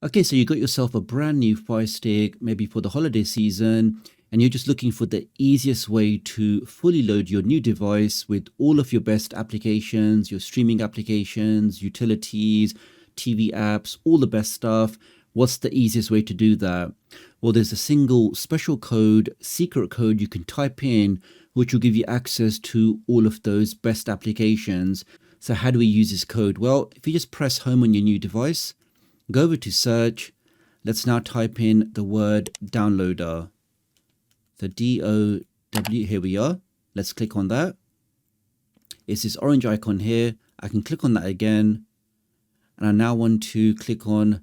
Okay, so you got yourself a brand new Fire Stick, maybe for the holiday season, and you're just looking for the easiest way to fully load your new device with all of your best applications, your streaming applications, utilities, TV apps, all the best stuff. What's the easiest way to do that? Well, there's a single special code, secret code you can type in, which will give you access to all of those best applications. So how do we use this code? Well, if you just press home on your new device, go over to search. Let's now type in the word downloader. So D-O-W, here we are. Let's click on that. It's this orange icon here. I can click on that again. And I now want to click on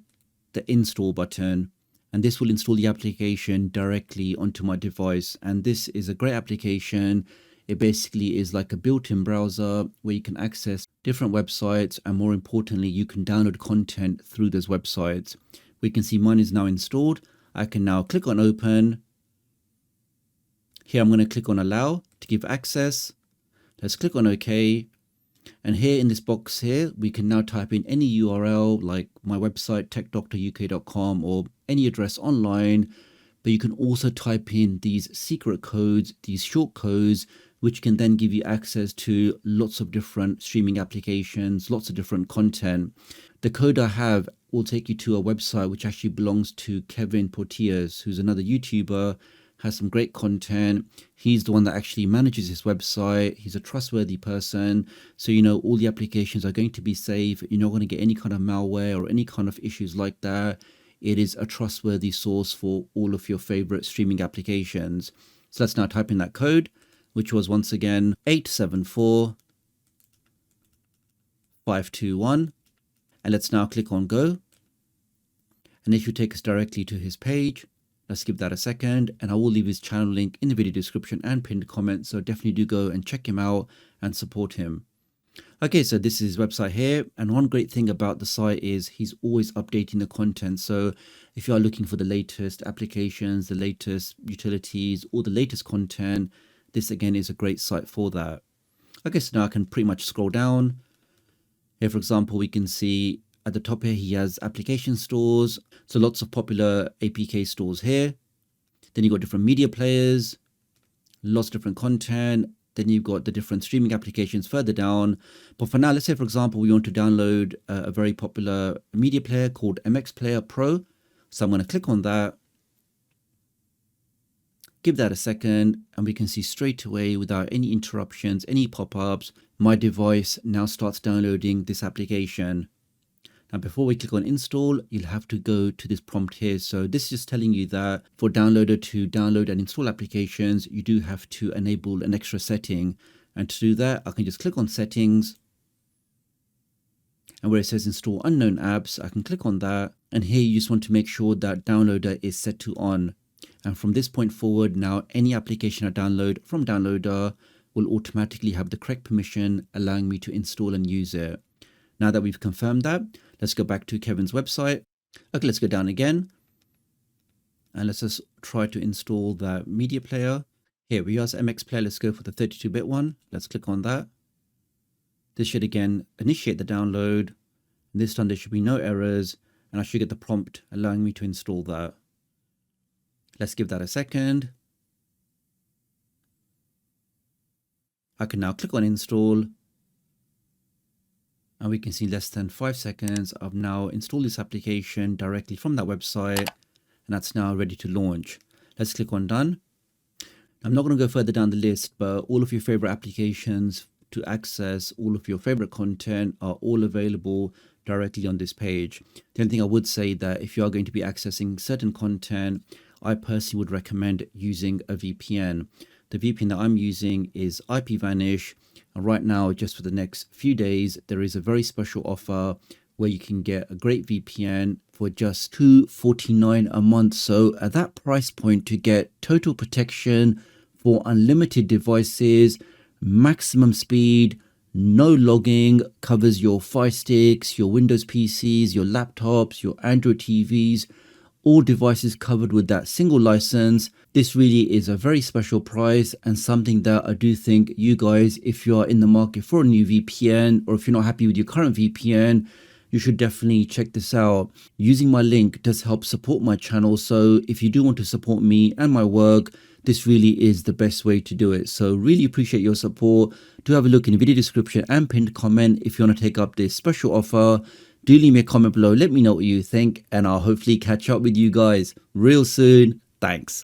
the install button. And this will install the application directly onto my device. And this is a great application. It basically is like a built-in browser where you can access different websites, and more importantly, you can download content through those websites. We can see mine is now installed. I can now click on open. Here I'm going to click on allow to give access. Let's click on OK. And here in this box here, we can now type in any URL like my website, tdoctoruk.com, or any address online. But you can also type in these secret codes, these short codes, which can then give you access to lots of different streaming applications, lots of different content. The code I have will take you to a website which actually belongs to Kevin Portillas, who's another YouTuber, has some great content. He's the one that actually manages his website. He's a trustworthy person. So, you know, all the applications are going to be safe. You're not going to get any kind of malware or any kind of issues like that. It is a trustworthy source for all of your favorite streaming applications. So let's now type in that code, which was once again 874521. And let's now click on go. And it should take us directly to his page. Let's give that a second. And I will leave his channel link in the video description and pinned comment. So definitely do go and check him out and support him. Okay, so this is his website here. And one great thing about the site is he's always updating the content. So if you are looking for the latest applications, the latest utilities, or the latest content, this again is a great site for that. Okay, so now I can pretty much scroll down. Here, for example, we can see at the top here, he has application stores. So lots of popular APK stores here. Then you've got different media players, lots of different content. Then you've got the different streaming applications further down. But for now, let's say, for example, we want to download a very popular media player called MX Player Pro. So I'm going to click on that. Give that a second, and we can see straight away, without any interruptions, any pop-ups, my device now starts downloading this application. Now, before we click on install, you'll have to go to this prompt here. So this is just telling you that for downloader to download and install applications, you do have to enable an extra setting. And to do that, I can just click on settings. And where it says install unknown apps, I can click on that. And here you just want to make sure that downloader is set to on. And from this point forward, now any application I download from downloader will automatically have the correct permission, allowing me to install and use it. Now that we've confirmed that, let's go back to Kevin's website. Okay, let's go down again. And let's just try to install the media player. Here we are, MX Player. Let's go for the 32-bit one. Let's click on that. This should again initiate the download. This time there should be no errors, and I should get the prompt allowing me to install that. Let's give that a second. I can now click on install. And we can see less than 5 seconds. I've now installed this application directly from that website, and that's now ready to launch. Let's click on done. I'm not going to go further down the list, but all of your favorite applications to access all of your favorite content are all available directly on this page. The only thing I would say that if you are going to be accessing certain content, I personally would recommend using a VPN. The VPN that I'm using is IPVanish. And right now, just for the next few days, there is a very special offer where you can get a great VPN for just $249 a month. So at that price point, to get total protection for unlimited devices, maximum speed, no logging, covers your Fire Sticks, your Windows PCs, your laptops, your Android TVs, all devices covered with that single license. This really is a very special price, and something that I do think you guys, if you are in the market for a new VPN, or if you're not happy with your current VPN, you should definitely check this out. Using my link does help support my channel, so if you do want to support me and my work, this really is the best way to do it. So really appreciate your support. Do have a look in the video description and pinned comment if you want to take up this special offer. Do leave me a comment below, let me know what you think, and I'll hopefully catch up with you guys real soon. Thanks.